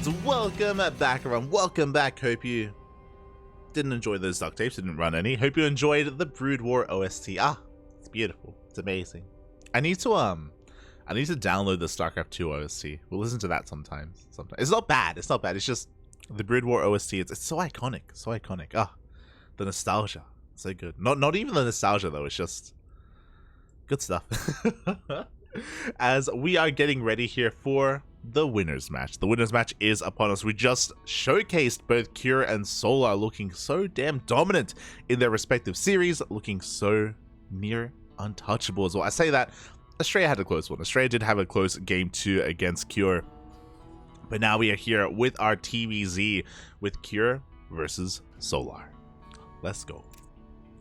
and welcome back, everyone. Welcome back. Hope you didn't enjoy those duct tapes, didn't run any. Hope you enjoyed the Brood War OST. It's beautiful. It's amazing. I need to download the StarCraft II OST. We'll listen to that sometimes. It's not bad. It's not bad. It's just the Brood War OST. It's so iconic. So iconic. The nostalgia. So good. Not even the nostalgia though. It's just good stuff. As we are getting ready here for the winners match. The winners match is upon us. We just showcased both Cure and Solar looking so damn dominant in their respective series, looking so near untouchable as well. I say that Australia had a close one. Australia did have a close game 2 against Cure, but now we are here with our TvZ with Cure versus Solar. Let's go.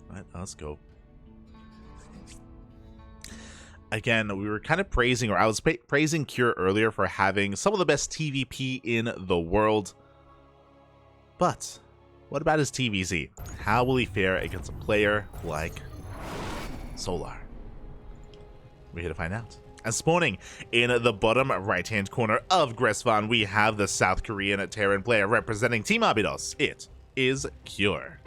All right, let's go. Again, we were kind of praising, or I was praising Cure earlier for having some of the best TVP in the world. But what about his TvZ? How will he fare against a player like Solar? We're here to find out. And spawning in the bottom right-hand corner of Gresvan, we have the South Korean Terran player representing Team Abydos. It is Cure.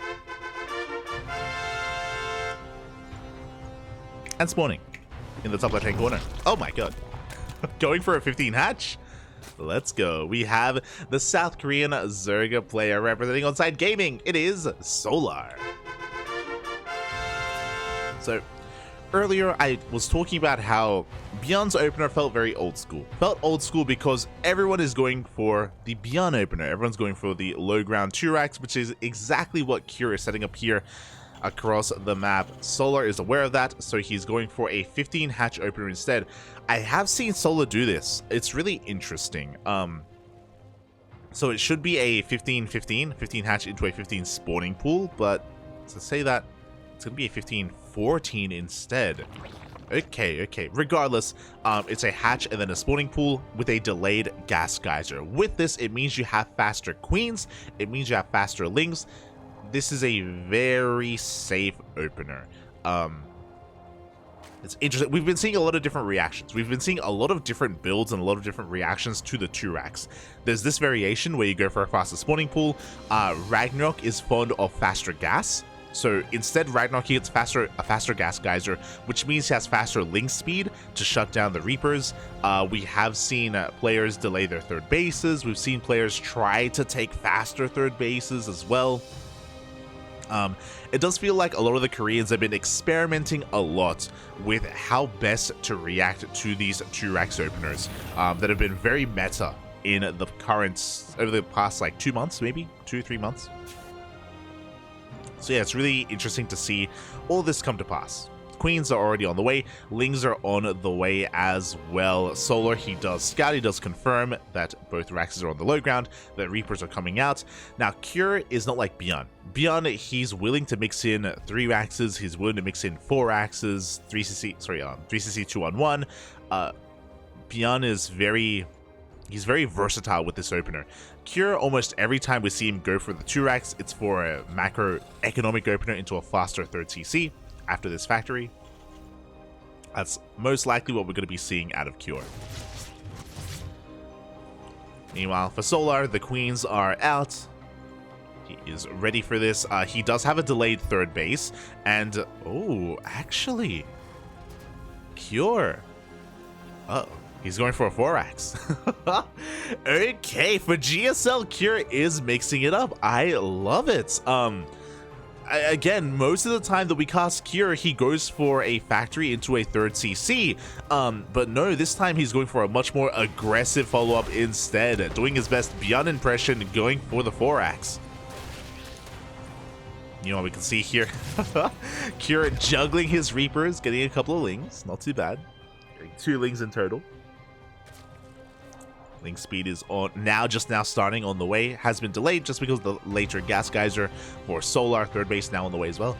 And spawning in the top left-hand corner. Oh my god. Going for a 15 hatch? Let's go. We have the South Korean Zerga player representing Onside Gaming. It is Solar. So, earlier I was talking about how Beyond's opener felt very old school. Felt old school because everyone is going for the Beyond opener. Everyone's going for the low ground 2-racks, which is exactly what Cure is setting up here across the map. Solar is aware of that, so he's going for a 15 hatch opener instead. I have seen Solar do this. It's really interesting. So it should be a 15 hatch into a 15 spawning pool, but to say that, it's gonna be a 15-14 instead. Okay. Regardless, it's a hatch and then a spawning pool with a delayed gas geyser. With this, it means you have faster queens. It means you have faster lings. This is a very safe opener. It's interesting. We've been seeing a lot of different reactions. We've been seeing a lot of different builds and a lot of different reactions to the 2-racks. There's this variation where you go for a faster spawning pool. Ragnarok is fond of faster gas. So instead, Ragnarok gets a faster gas geyser, which means he has faster link speed to shut down the Reapers. We have seen players delay their third bases. We've seen players try to take faster third bases as well. It does feel like a lot of the Koreans have been experimenting a lot with how best to react to these 2-racks openers that have been very meta in the current, over the past like 2 months, maybe 2-3 months. So yeah, it's really interesting to see all this come to pass. Queens are already on the way. Lings are on the way as well. Solar, he does scout. He does confirm that both racks are on the low ground, that Reapers are coming out. Now, Cure is not like Beyond. Beyond, he's willing to mix in 3 racks. He's willing to mix in 4 racks, 3cc 2-on-1. Beyond is he's very versatile with this opener. Cure, almost every time we see him go for the 2-racks, it's for a macroeconomic opener into a faster 3rd CC. After this factory, that's most likely what we're going to be seeing out of Cure. Meanwhile, for Solar, the queens are out. He is ready for this. He does have a delayed 3rd base, and actually, Cure. He's going for a 4-racks. Okay, for GSL, Cure is mixing it up. I love it. Again, most of the time that we cast Cure, he goes for a factory into a 3rd CC. But no, this time he's going for a much more aggressive follow-up instead. Doing his best Beyond impression, going for the 4-racks. You know what we can see here? Cure juggling his Reapers, getting a couple of lings. Not too bad. Getting 2 lings in total. Link speed is on now, just now starting on the way. Has been delayed just because of the later gas geyser for Solar. 3rd base now on the way as well.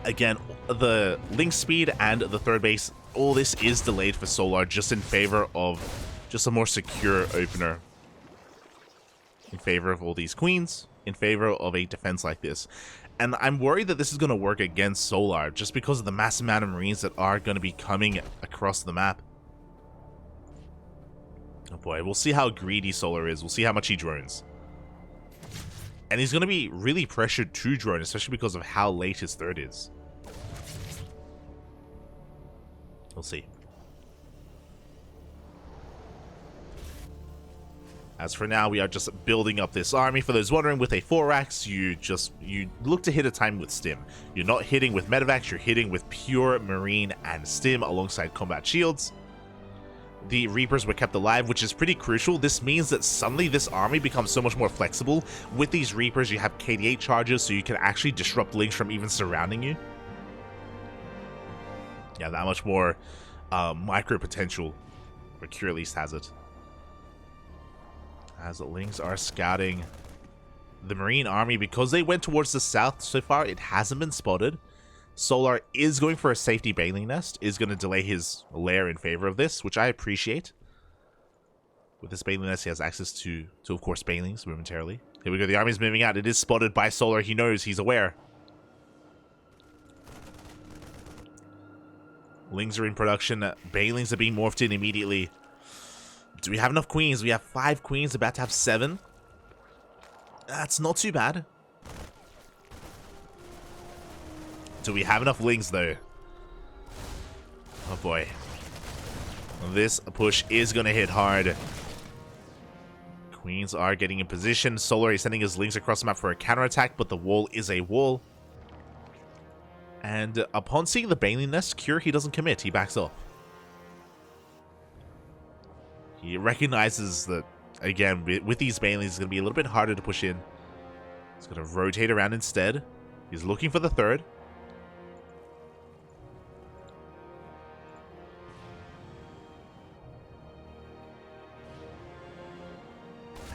Again, the link speed and the 3rd base, all this is delayed for Solar, just in favor of just a more secure opener. In favor of all these queens, in favor of a defense like this. And I'm worried that this is going to work against Solar just because of the massive amount of Marines that are going to be coming across the map. Oh boy, we'll see how greedy Solar is. We'll see how much he drones. And he's going to be really pressured to drone, especially because of how late his third is. We'll see. As for now, we are just building up this army. For those wondering, with a 4-axe, you look to hit a time with stim. You're not hitting with medevacs, you're hitting with pure marine and stim alongside combat shields. The Reapers were kept alive, which is pretty crucial. This means that suddenly this army becomes so much more flexible. With these Reapers, you have KD8 charges, so you can actually disrupt links from even surrounding you. Yeah, that much more micro potential. Mercure at least has it. As the Lings are scouting the Marine army, because they went towards the south so far, it hasn't been spotted. Solar is going for a safety Baneling nest, is going to delay his lair in favor of this, which I appreciate. With this Baneling nest, he has access to of course, Banelings momentarily. Here we go, the army's moving out. It is spotted by Solar. He knows, he's aware. Lings are in production. Banelings are being morphed in immediately. Do we have enough queens? We have 5 queens, about to have 7. That's not too bad. Do we have enough Lings, though? Oh, boy. This push is going to hit hard. Queens are getting in position. Solar is sending his Lings across the map for a counterattack, but the wall is a wall. And upon seeing the Baneling nest, Cure, he doesn't commit. He backs off. He recognizes that, again, with these Banelings, it's going to be a little bit harder to push in. He's going to rotate around instead. He's looking for the third.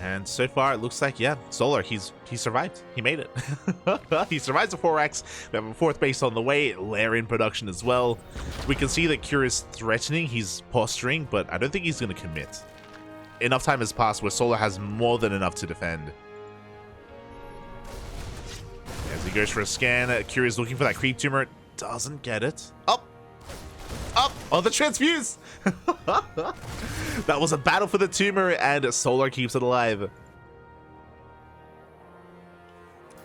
And so far, it looks like, yeah, Solar, he survived. He made it. He survives the 4-axe. We have a 4th base on the way. Lair in production as well. We can see that Cure is threatening. He's posturing, but I don't think he's going to commit. Enough time has passed where Solar has more than enough to defend. As he goes for a scan, Cure is looking for that creep tumor. Doesn't get it. Up! Up! Oh, the transfuse! That was a battle for the tumor, and Solar keeps it alive.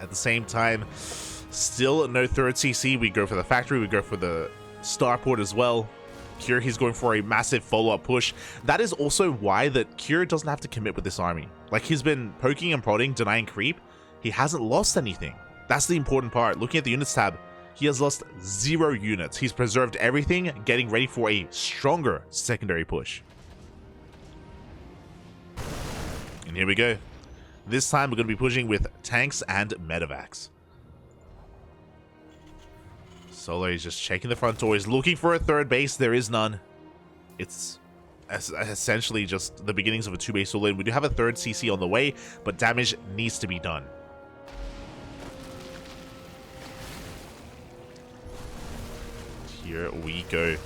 At the same time, still no 3rd CC. We go for the factory, we go for the starport as well. Cure, he's going for a massive follow-up push. That is also why that Cure doesn't have to commit with this army. Like, he's been poking and prodding, denying creep. He hasn't lost anything. That's the important part. Looking at the units tab, he has lost 0 units. He's preserved everything, getting ready for a stronger secondary push. And here we go. This time we're going to be pushing with tanks and medevacs. Solar is just checking the front door. He's looking for a 3rd base. There is none. It's essentially just the beginnings of a 2-base all-in. We do have a 3rd CC on the way, but damage needs to be done. Here we go.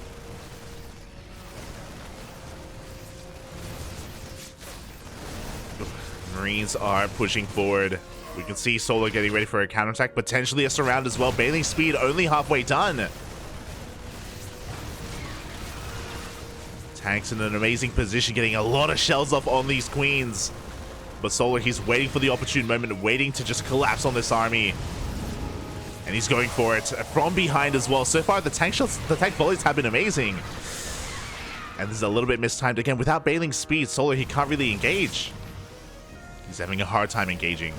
Marines are pushing forward. We can see Solar getting ready for a counterattack, potentially a surround as well. Bailing speed only halfway done. Tanks in an amazing position, getting a lot of shells off on these queens. But Solar, he's waiting for the opportune moment, waiting to just collapse on this army. And he's going for it from behind as well. So far, the tank shots, the tank volleys have been amazing. And this is a little bit mistimed again. Without Bailing speed, Solar, he can't really engage. He's having a hard time engaging.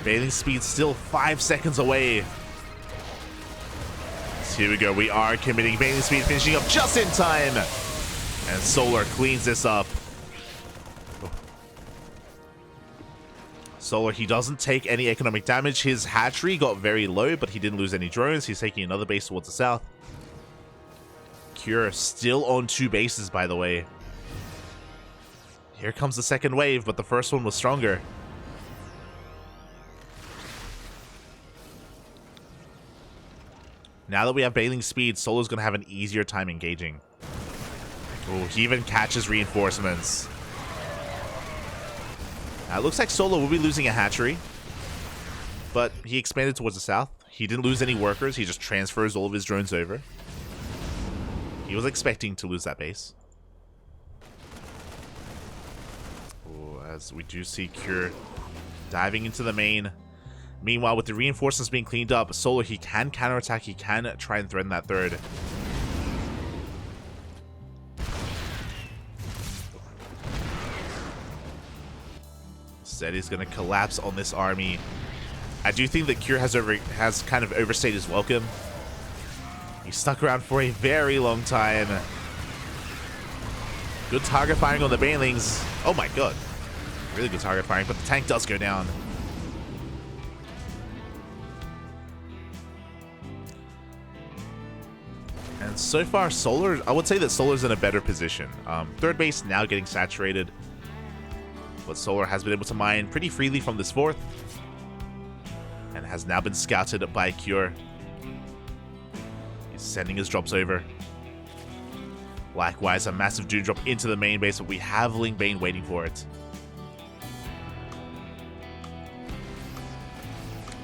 Bailing speed still 5 seconds away. So here we go. We are committing Bailing speed, finishing up just in time. And Solar cleans this up. Solar, he doesn't take any economic damage. His hatchery got very low, but he didn't lose any drones. He's taking another base towards the south. Cure still on 2 bases, by the way. Here comes the second wave, but the first one was stronger. Now that we have Bailing speed, Solar's going to have an easier time engaging. Oh, he even catches reinforcements. It looks like Solar will be losing a hatchery, but he expanded towards the south. He didn't lose any workers. He just transfers all of his drones over. He was expecting to lose that base. Ooh, as we do see Cure diving into the main. Meanwhile, with the reinforcements being cleaned up, Solar, he can counterattack. He can try and threaten that third. Instead, he's going to collapse on this army. I do think that Cure has kind of overstayed his welcome. He stuck around for a very long time. Good target firing on the Banelings. Oh my god. Really good target firing, but the tank does go down. And so far, Solar, I would say that Solar's in a better position. Third base now getting saturated. But Solar has been able to mine pretty freely from this fourth. And has now been scouted by Cure. He's sending his drops over. Likewise, a massive Dune drop into the main base, but we have Ling Bane waiting for it.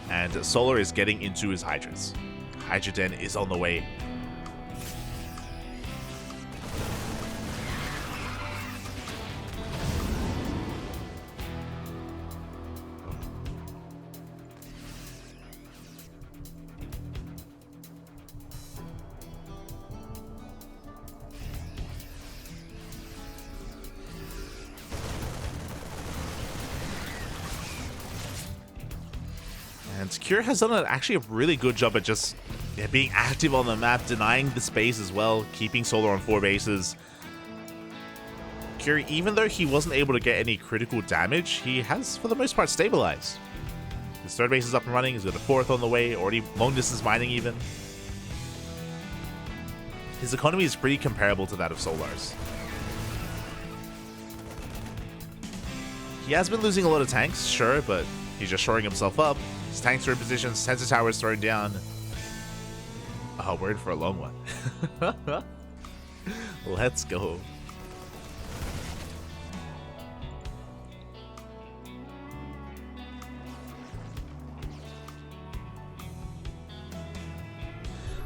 And Solar is getting into his Hydras. Hydra Den is on the way. And Cure has done actually a really good job at just being active on the map, denying the space as well, keeping Solar on 4 bases. Cure, even though he wasn't able to get any critical damage, he has, for the most part, stabilized. His third base is up and running, he's got a fourth on the way, already long distance mining even. His economy is pretty comparable to that of Solar's. He has been losing a lot of tanks, sure, but he's just shoring himself up. His tanks are in position, sensor tower is thrown down. Oh, we're in for a long one. Let's go.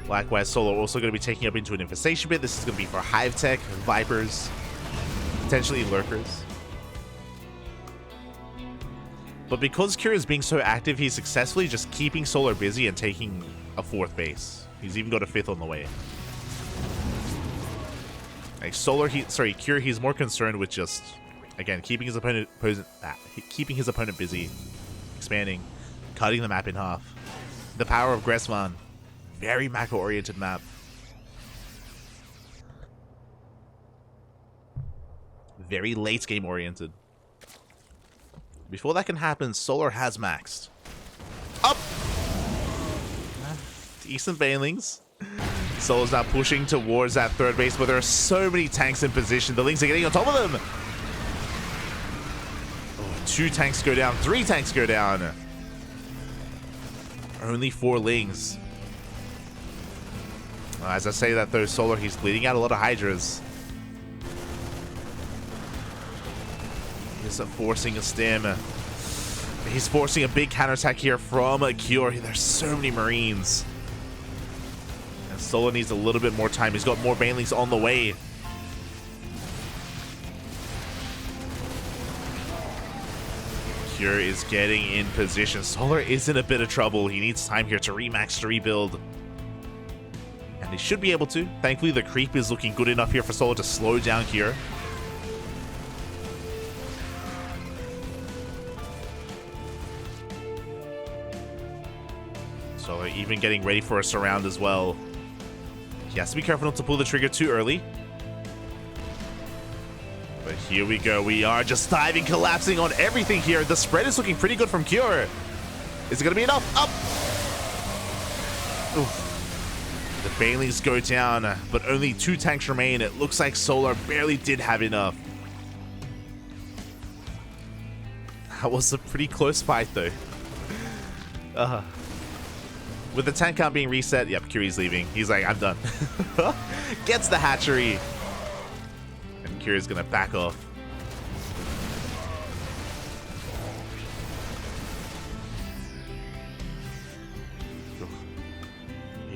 Likewise, Solar also going to be taking up into an infestation bit. This is going to be for Hive Tech, Vipers, potentially Lurkers. But because Cure is being so active, he's successfully just keeping Solar busy and taking a 4th base. He's even got a 5th on the way. Like Cure, he's more concerned with just, again, keeping his opponent busy, expanding, cutting the map in half. The power of Gressman. Very macro-oriented map. Very late game oriented. Before that can happen, Solar has maxed. Up! Decent Banelings. Solar's now pushing towards that third base, but there are so many tanks in position. The Lings are getting on top of them. Oh, 2 tanks go down. 3 tanks go down. Only 4 Lings. As I say that though, Solar, he's bleeding out a lot of Hydras. He's forcing a stem. He's forcing a big counterattack here from a Cure. There's so many Marines. And Solar needs a little bit more time. He's got more Banelings on the way. Cure is getting in position. Solar is in a bit of trouble. He needs time here to remax, to rebuild. And he should be able to. Thankfully, the creep is looking good enough here for Solar to slow down Cure. Solar even getting ready for a surround as well. He has to be careful not to pull the trigger too early. But here we go. We are just diving, collapsing on everything here. The spread is looking pretty good from Cure. Is it going to be enough? Up! Oof. The Banelings go down, but only 2 tanks remain. It looks like Solar barely did have enough. That was a pretty close fight, though. With the tank count being reset, yep, Curie's leaving. He's like, I'm done. Gets the hatchery. And Curie's gonna back off.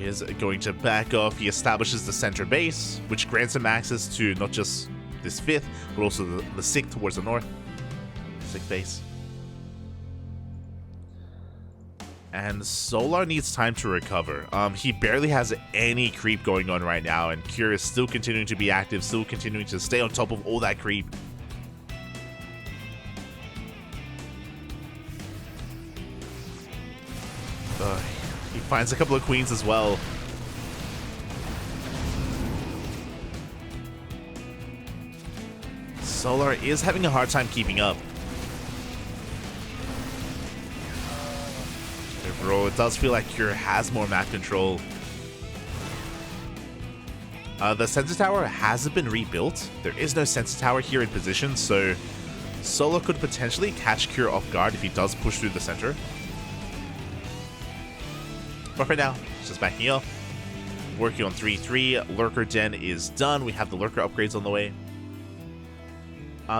is going to back off. He establishes the center base, which grants him access to not just this 5th, but also the 6th towards the north. 6th base. And Solar needs time to recover. He barely has any creep going on right now, and Cure is still continuing to be active, still continuing to stay on top of all that creep. He finds a couple of queens as well. Solar is having a hard time keeping up. Overall, it does feel like Cure has more map control. The sensor tower hasn't been rebuilt. There is no sensor tower here in position, so Solar could potentially catch Cure off guard if he does push through the center. But for now, it's just backing up. Working on 3-3. Lurker Den is done. We have the Lurker upgrades on the way.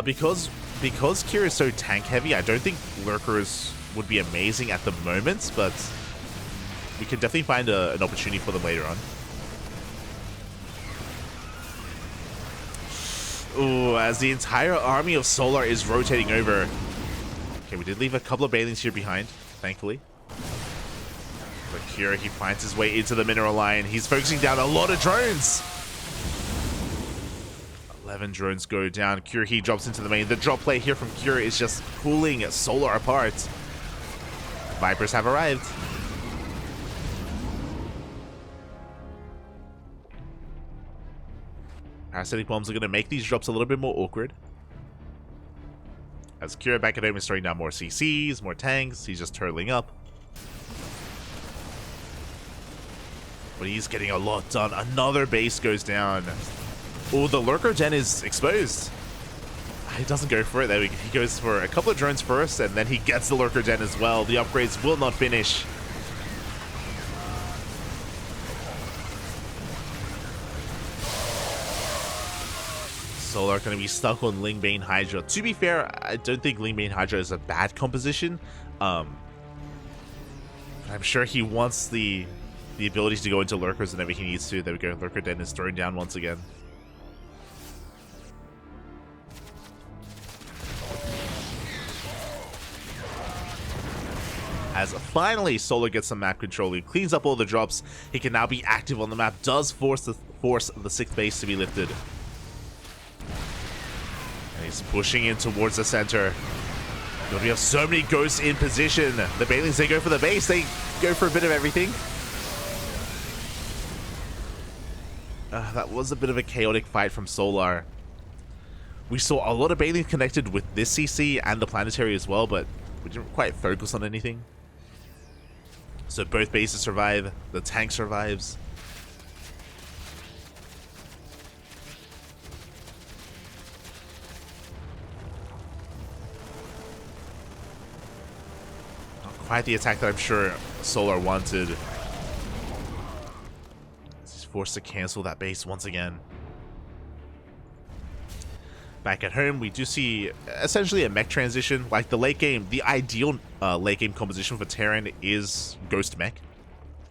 Because Cure is so tank heavy, I don't think Lurkers would be amazing at the moment, but we could definitely find an opportunity for them later on. Ooh, as the entire army of Solar is rotating over. Okay, we did leave a couple of Banelings here behind, thankfully. But Cure, he finds his way into the mineral line. He's focusing down a lot of drones. 11 drones go down. Cure, he drops into the main. The drop play here from Cure is just pulling Solar apart. Vipers have arrived. Parasitic bombs are going to make these drops a little bit more awkward. As Cure back at home is throwing down more CCs, more tanks. He's just turtling up. But he's getting a lot done. Another base goes down. Oh, the Lurker Den is exposed. He doesn't go for it. There he goes for a couple of drones first, and then he gets the Lurker Den as well. The upgrades will not finish. Solar going to be stuck on Lingbane Hydra. To be fair, I don't think Lingbane Hydra is a bad composition. I'm sure he wants the ability to go into Lurkers whenever he needs to. There we go. Lurker Den is thrown down once again. As finally Solar gets some map control, he cleans up all the drops. He can now be active on the map. Does force the 6th base to be lifted. And he's pushing in towards the center. But we have so many ghosts in position. The Banelings, they go for the base. They go for a bit of everything. That was a bit of a chaotic fight from Solar. We saw a lot of Banelings connected with this CC and the planetary as well, but we didn't quite focus on anything. So both bases survive, the tank survives. Not quite the attack that I'm sure Solar wanted. He's forced to cancel that base once again. Back at home, we do see essentially a mech transition. Like the late game, the ideal late game composition for Terran is Ghost Mech.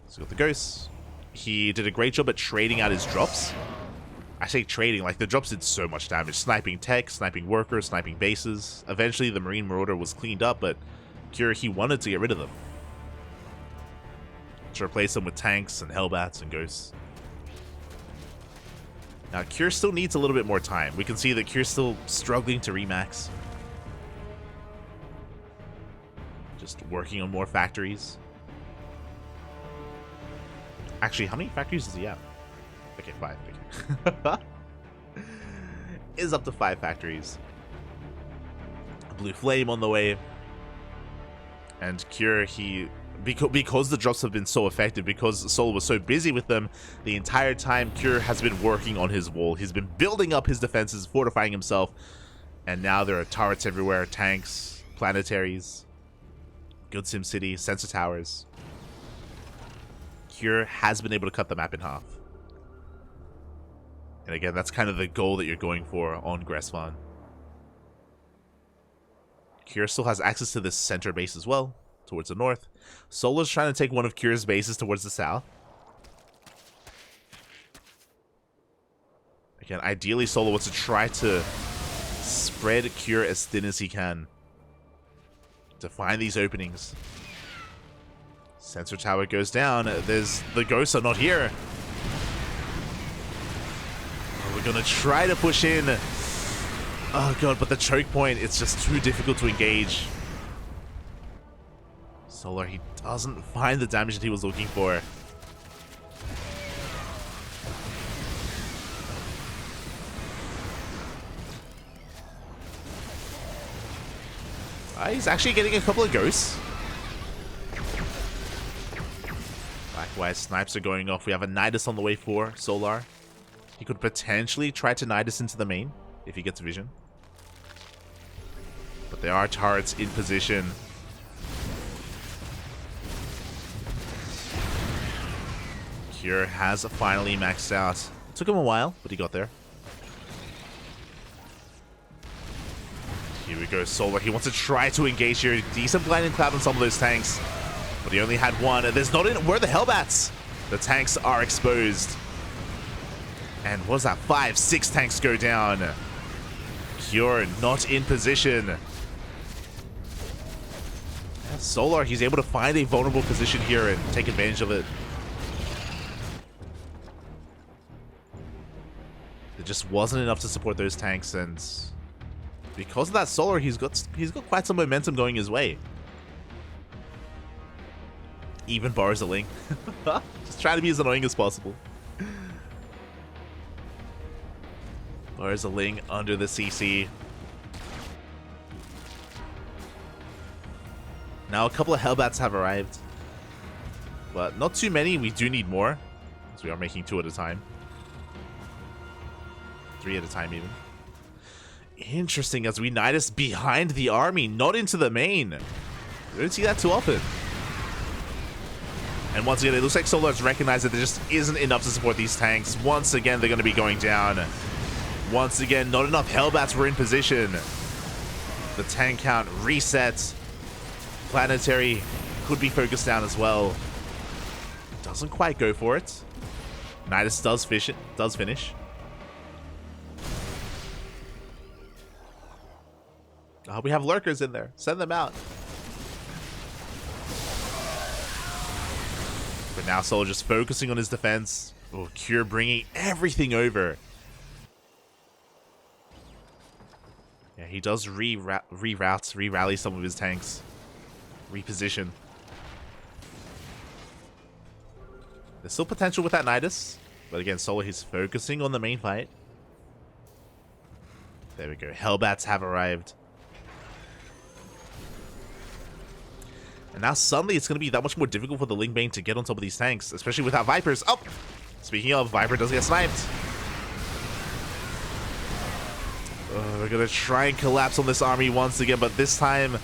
So got the Ghosts. He did a great job at trading out his drops. I say trading, like the drops did so much damage. Sniping tech, sniping workers, sniping bases. Eventually the Marine Marauder was cleaned up, but Cure, he wanted to get rid of them. To replace them with tanks and Hellbats and Ghosts. Now, Cure still needs a little bit more time. We can see that Cure's still struggling to remax. Just working on more factories. Actually, how many factories does he have? Okay, 5. Okay. Is up to 5 factories. Blue Flame on the way. And Cure, because the drops have been so effective, because Solar was so busy with them, the entire time Cure has been working on his wall. He's been building up his defenses, fortifying himself, and now there are turrets everywhere, tanks, planetaries, Good Sim City, sensor towers. Cure has been able to cut the map in half. And again, that's kind of the goal that you're going for on Gresvan. Cure still has access to this center base as well, towards the north. Solar's trying to take one of Cure's bases towards the south. Again, ideally Solo wants to try to spread Cure as thin as he can to find these openings. Sensor tower goes down. The ghosts are not here. We're gonna try to push in. Oh god, but the choke point, it's just too difficult to engage. Solar, he doesn't find the damage that he was looking for. He's actually getting a couple of ghosts. Likewise, snipes are going off. We have a Nidus on the way for Solar. He could potentially try to Nidus into the main if he gets vision. But there are turrets in position. Cure has finally maxed out. It took him a while, but he got there. Here we go, Solar. He wants to try to engage here. Decent blinding cloud on some of those tanks, but he only had one. There's not in. Where are the Hellbats? The tanks are exposed. And what is that? 5, 6 tanks go down. Cure not in position. And Solar, he's able to find a vulnerable position here and take advantage of it. There just wasn't enough to support those tanks, and because of that Solar, he's got quite some momentum going his way. Even borrows a link. Just trying to be as annoying as possible. Borrows a link under the CC. Now a couple of Hellbats have arrived, but not too many. We do need more, because we are making 2 at a time. 3 at a time even. Interesting, as we Nidus behind the army, not into the main. We don't see that too often. And once again, it looks like Solar has recognized that there just isn't enough to support these tanks. Once again, they're going to be going down. Once again, not enough Hellbats were in position. The tank count resets. Planetary could be focused down as well. Doesn't quite go for it. Nidus does finish. We have lurkers in there. Send them out. But now Solar just focusing on his defense. Oh, Cure bringing everything over. Yeah, he does re-rally some of his tanks. Reposition. There's still potential with that Nidus. But again, Solar, he's focusing on the main fight. There we go. Hellbats have arrived. And now suddenly it's going to be that much more difficult for the Ling Bane to get on top of these tanks, especially without Vipers. Oh! Speaking of, Viper does get sniped. We're going to try and collapse on this army once again, but this time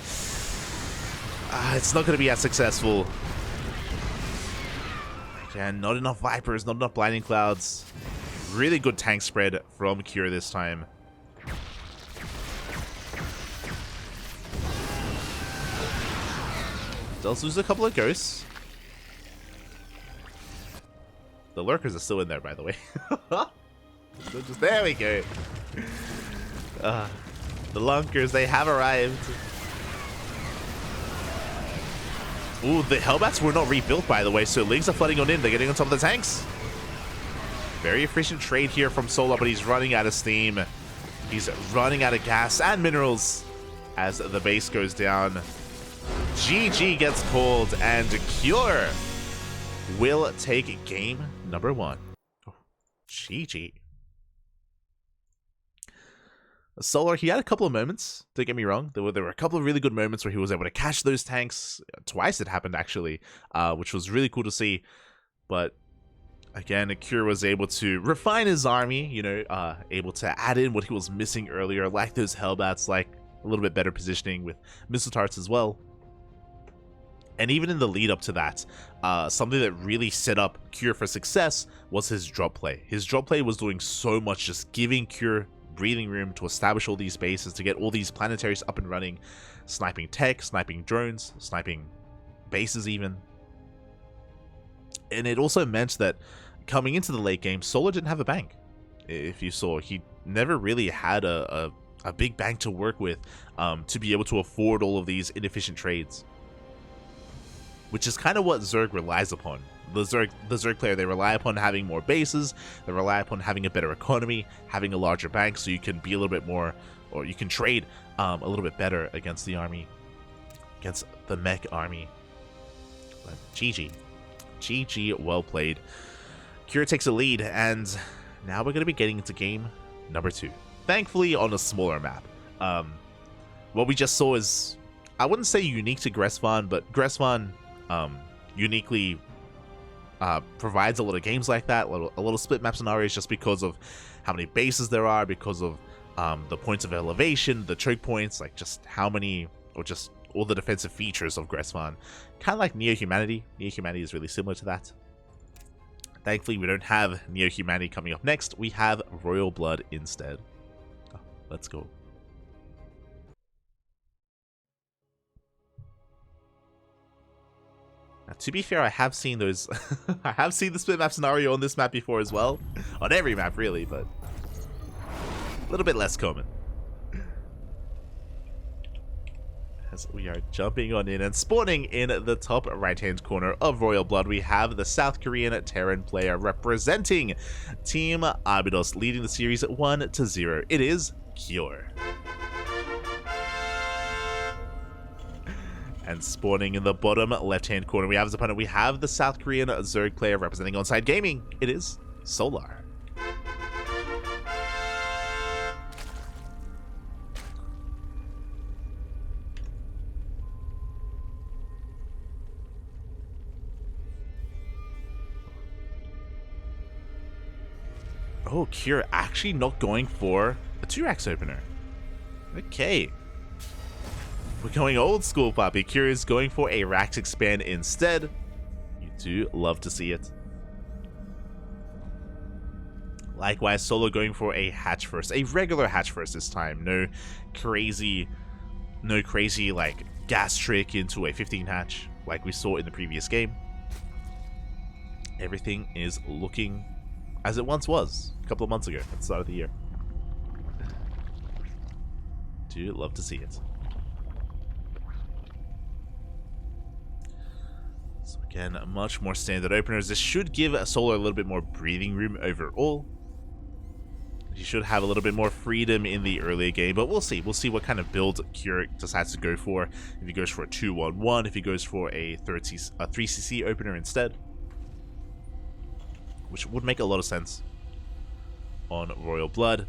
it's not going to be as successful. Again, not enough Vipers, not enough Blinding Clouds. Really good tank spread from Cure this time. Does lose a couple of ghosts. The lurkers are still in there, by the way. There we go. The lunkers, they have arrived. Ooh, the Hellbats were not rebuilt, by the way, so Lings are flooding on in. They're getting on top of the tanks. Very efficient trade here from Solar, but he's running out of steam. He's running out of gas and minerals as the base goes down. GG gets called, and Cure will take game number 1. Oh, GG. Solar, he had a couple of moments, don't get me wrong. There were a couple of really good moments where he was able to catch those tanks. Twice it happened, actually, which was really cool to see. But again, Cure was able to refine his army, you know, able to add in what he was missing earlier, like those Hellbats, like a little bit better positioning with missile turrets as well. And even in the lead up to that, something that really set up Cure for success was his drop play. His drop play was doing so much, just giving Cure breathing room to establish all these bases, to get all these planetaries up and running, sniping tech, sniping drones, sniping bases even. And it also meant that coming into the late game, Solar didn't have a bank. If you saw, he never really had a big bank to work with to be able to afford all of these inefficient trades, which is kind of what Zerg relies upon. The Zerg player, they rely upon having more bases, they rely upon having a better economy, having a larger bank, so you can be a little bit more, or you can trade a little bit better against the army, against the mech army. But GG, well played. Cure takes a lead, and now we're going to be getting into game number 2. Thankfully, on a smaller map. What we just saw is, I wouldn't say unique to Gressvan, but Gressvan uniquely provides a lot of games like that, a little split map scenarios, just because of how many bases there are, because of the points of elevation, the choke points, like just how many, or just all the defensive features of Gressvan. Kind of like Neo-Humanity. Neo-Humanity is really similar to that. Thankfully, we don't have Neo-Humanity coming up next. We have Royal Blood instead. Oh, let's go. Now, to be fair, I have seen those. I have seen the split map scenario on this map before as well. On every map, really, but a little bit less common. As we are jumping on in and spawning in the top right-hand corner of Royal Blood, we have the South Korean Terran player representing Team Arbidos, leading the series 1-0. It is Cure. And spawning in the bottom left-hand corner, we have his opponent. We have the South Korean Zerg player representing Onside Gaming. It is Solar. Oh, Cure actually not going for a 2-Rax opener. Okay. We're going old school, Papi. Cure is going for a Rax expand instead. You do love to see it. Likewise, Solo going for a hatch first. A regular hatch first this time. No crazy like gas trick into a 15 hatch like we saw in the previous game. Everything is looking as it once was a couple of months ago at the start of the year. Do love to see it. So again, much more standard openers. This should give Solar a little bit more breathing room overall. He should have a little bit more freedom in the earlier game, but we'll see. We'll see what kind of build Cure decides to go for. If he goes for a 2-1-1, if he goes for a 3cc opener instead, which would make a lot of sense on Royal Blood.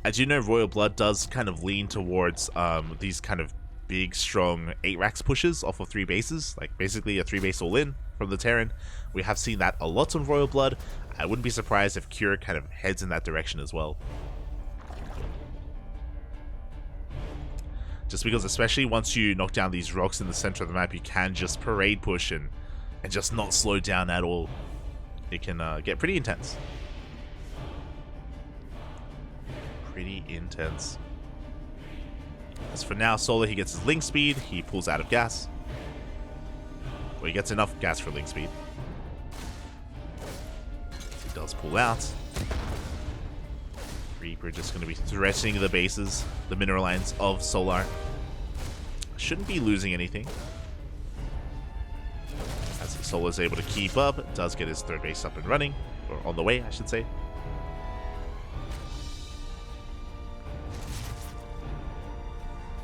I do know Royal Blood does kind of lean towards these kind of big, strong 8-Rax pushes off of 3 bases, like basically a 3-base all-in from the Terran. We have seen that a lot on Royal Blood. I wouldn't be surprised if Cure kind of heads in that direction as well. Just because, especially once you knock down these rocks in the center of the map, you can just parade push and just not slow down at all. It can get pretty intense. Pretty intense. As for now, Solar, he gets his link speed. He pulls out of gas. Well, he gets enough gas for link speed. He does pull out. Reaper just going to be threatening the bases, the mineral lines of Solar. Shouldn't be losing anything. As Solar is able to keep up, does get his 3rd base up and running, or on the way, I should say.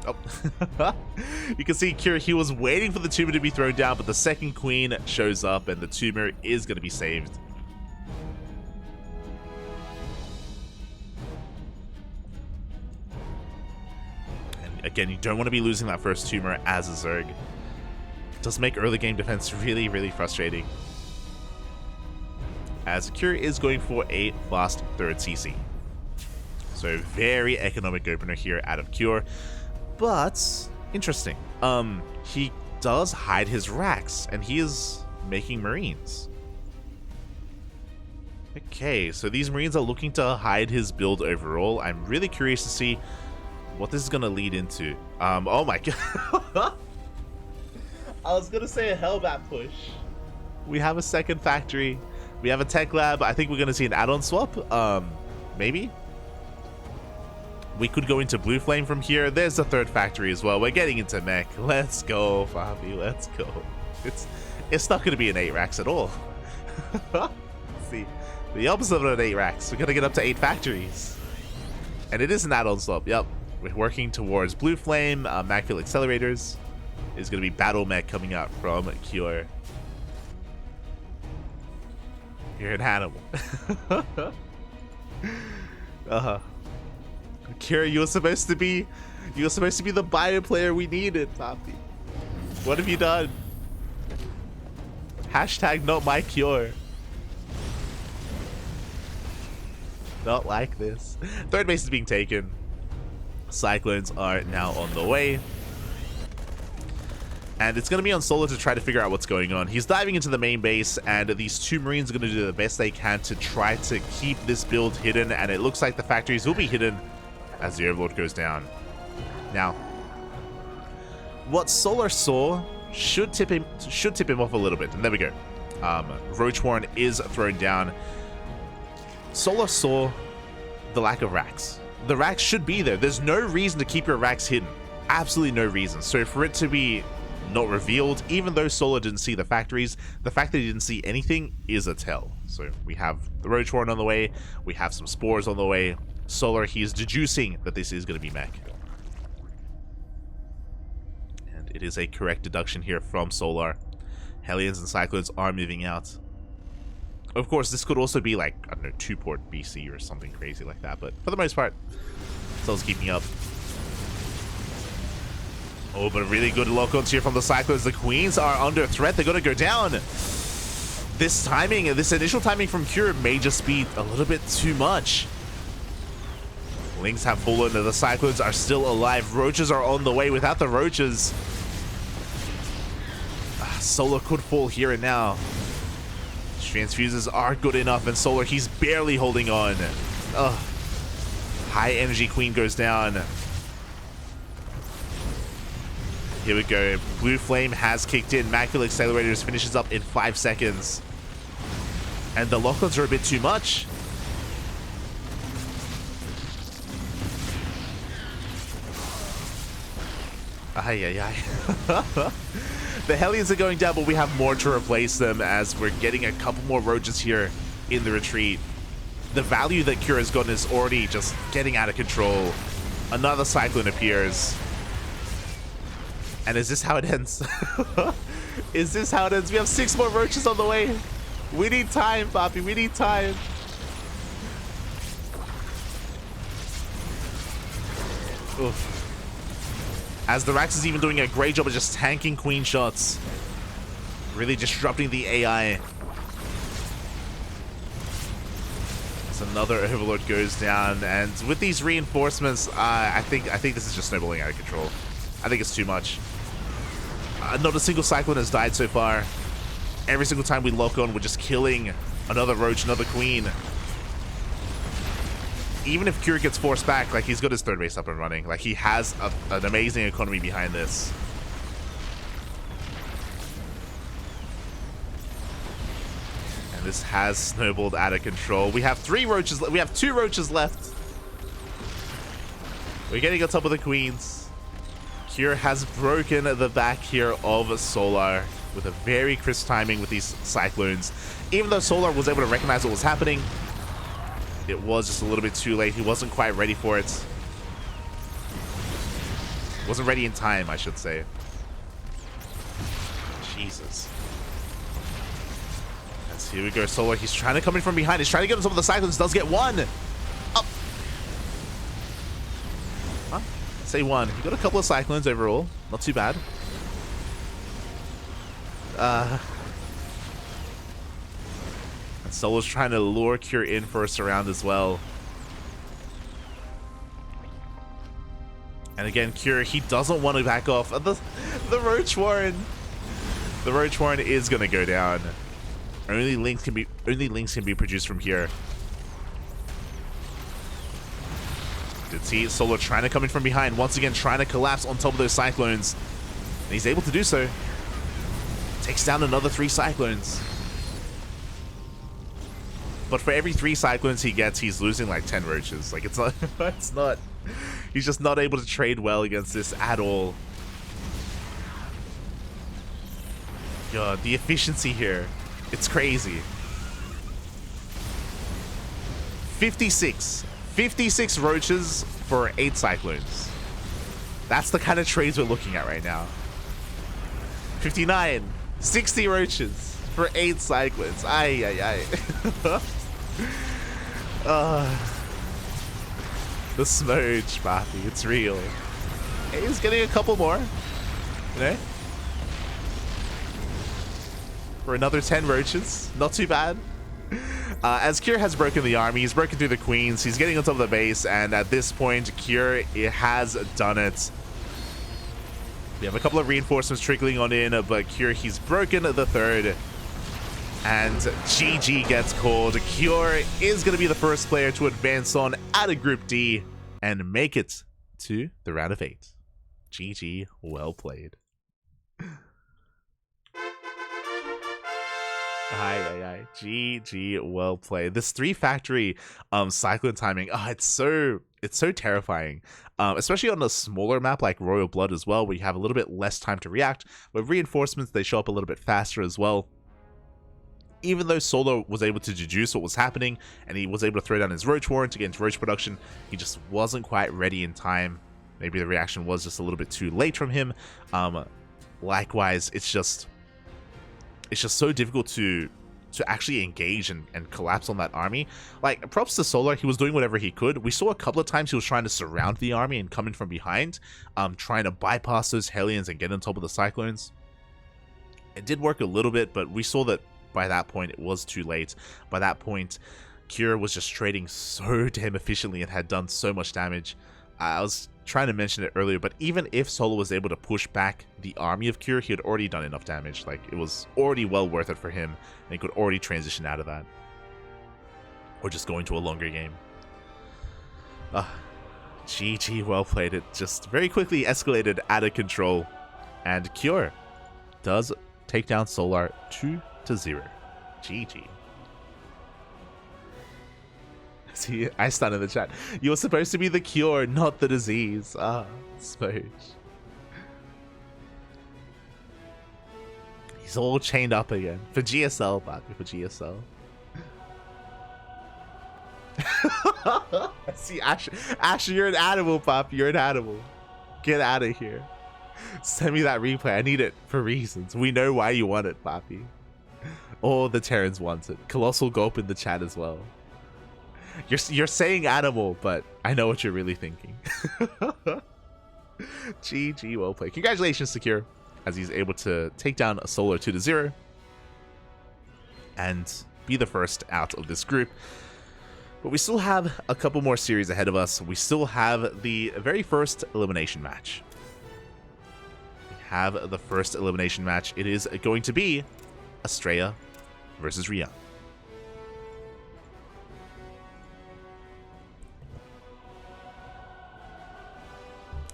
Oh, you can see Cure, he was waiting for the tumor to be thrown down, but the second queen shows up and the tumor is going to be saved. And again, you don't want to be losing that first tumor as a Zerg. It does make early game defense really, really frustrating. As Cure is going for a fast 3rd CC. So very economic opener here out of Cure. But interesting. He does hide his Rax, and he is making Marines. Okay, so these Marines are looking to hide his build overall. I'm really curious to see what this is going to lead into. Oh my god. I was going to say a Hellbat push. We have a second factory. We have a tech lab. I think we're going to see an add-on swap. maybe? We could go into Blue Flame from here. There's the third factory as well. We're getting into mech. Let's go, Fabi. Let's go. It's not going to be an 8 racks at all. See, the opposite of an 8 racks. We're going to get up to 8 factories. And it is an add-on swap. Yep. We're working towards Blue Flame. Macfield Accelerators. Is going to be Battle Mech coming out from Cure. You're an animal. Kira, you were supposed to be the bio player we needed, Papi. What have you done? Hashtag not my cure. Not like this. Third base is being taken. Cyclones are now on the way. And it's going to be on Solo to try to figure out what's going on. He's diving into the main base, and these 2 Marines are going to do the best they can to try to keep this build hidden, and it looks like the factories will be hidden as the Overlord goes down. Now, what Solar saw should tip him off a little bit, and there we go. Roach Warren is thrown down. Solar saw the lack of racks. The racks should be there. There's no reason to keep your racks hidden. Absolutely no reason. So for it to be not revealed, even though Solar didn't see the factories, the fact that he didn't see anything is a tell. So we have the Roach Warren on the way, we have some spores on the way. Solar, he is deducing that this is going to be mech. And it is a correct deduction here from Solar. Hellions and Cyclones are moving out. Of course, this could also be like, I don't know, 2-port BC or something crazy like that, but for the most part, Solar's keeping up. Oh, but really good lock-ons here from the Cyclones. The Queens are under threat. They're going to go down. This timing, this initial timing from Cure may just be a little bit too much. Lings have fallen. The Cyclones are still alive. Roaches are on the way. Without the Roaches, Solar could fall here and now. Transfuses are good enough, and Solar, he's barely holding on. Ugh. High energy Queen goes down. Here we go. Blue Flame has kicked in. Macfield Accelerators finishes up in 5 seconds. And the lock-ons are a bit too much. Ay, ay, ay. The Hellions are going down, but we have more to replace them as we're getting a couple more Roaches here in the retreat. The value that Cure has gotten is already just getting out of control. Another Cyclone appears. And is this how it ends? Is this how it ends? We have 6 more Roaches on the way. We need time, Papi. We need time. Oof. As the Rax is even doing a great job of just tanking Queen shots. Really disrupting the AI. As another Overlord goes down. And with these reinforcements, I think this is just snowballing out of control. I think it's too much. Not a single Cyclone has died so far. Every single time we lock on, we're just killing another Roach, another Queen. Even if Cure gets forced back, like, he's got his third base up and running. Like, he has an amazing economy behind this. And this has snowballed out of control. We have 3 Roaches. We have 2 Roaches left. We're getting on top of the Queens. Cure has broken the back here of Solar with a very crisp timing with these Cyclones. Even though Solar was able to recognize what was happening, it was just a little bit too late. He wasn't quite ready for it. Wasn't ready in time, I should say. Jesus. As here we go, Solar. He's trying to come in from behind. He's trying to get on top of the Cyclones. Does get one. Up. Huh? Say one. He got a couple of Cyclones overall. Not too bad. And Solar's trying to lure Cure in for a surround as well. And again, Cure, he doesn't want to back off. The Roach Warren. The Roach Warren is going to go down. Only links can be produced from here. Did see Solar trying to come in from behind, once again trying to collapse on top of those Cyclones. And he's able to do so. Takes down another 3 Cyclones. But for every 3 Cyclones he gets, he's losing like 10 Roaches. Like, it's not, it's not, he's just not able to trade well against this at all. God, the efficiency here, it's crazy. 56 Roaches for 8 Cyclones. That's the kind of trades we're looking at right now. 60 Roaches for 8 Cyclones. Ay, ay, ay. The smudge, Bappy, it's real. Hey, he's getting a couple more. You know? For another 10 Roaches. Not too bad. As Cure has broken the army, he's broken through the queens, he's getting on top of the base, and at this point, Cure has done it. We have a couple of reinforcements trickling on in, but Cure, he's broken the 3rd. And GG gets called. Cure is going to be the first player to advance on out of Group D and make it to the round of 8. GG, well played. Aye. GG, well played. This 3-factory Cyclone timing, it's so terrifying. Especially on a smaller map like Royal Blood as well, where you have a little bit less time to react. With reinforcements, they show up a little bit faster as well. Even though Solo was able to deduce what was happening, and he was able to throw down his Roach Warren to get into Roach production, he just wasn't quite ready in time. Maybe the reaction was just a little bit too late from him. Likewise, it's just so difficult to actually engage and collapse on that army. Like, props to Solar, he was doing whatever he could. We saw a couple of times he was trying to surround the army and come in from behind, trying to bypass those Hellions and get on top of the Cyclones. It did work a little bit, but we saw that by that point it was too late. By that point, Cure was just trading so damn efficiently and had done so much damage. I was trying to mention it earlier, but even if Solo was able to push back the army of Cure, he had already done enough damage. Like, it was already well worth it for him, and he could already transition out of that. Or just go into a longer game. GG, well played. It just very quickly escalated out of control. And Cure does take down Solar 2-0. GG. See, I stand in the chat. You're supposed to be the cure, not the disease. Smooch. He's all chained up again. For GSL, Bappy, for GSL. See, Asher, you're an animal, Pop. You're an animal. Get out of here. Send me that replay. I need it for reasons. We know why you want it, Papi. All the Terrans want it. Colossal Gulp in the chat as well. You're saying animal, but I know what you're really thinking. GG, well played. Congratulations, Secure, as he's able to take down a Solar 2-0 and be the first out of this group. But we still have a couple more series ahead of us. We still have the very first elimination match. We have the first elimination match. It is going to be Estrella versus Rian.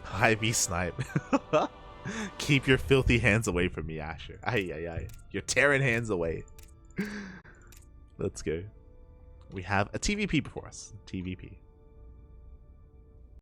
Hi, B Snipe. Keep your filthy hands away from me, Asher. Aye, aye, aye. You're tearing hands away. Let's go. We have a TVP before us. TVP.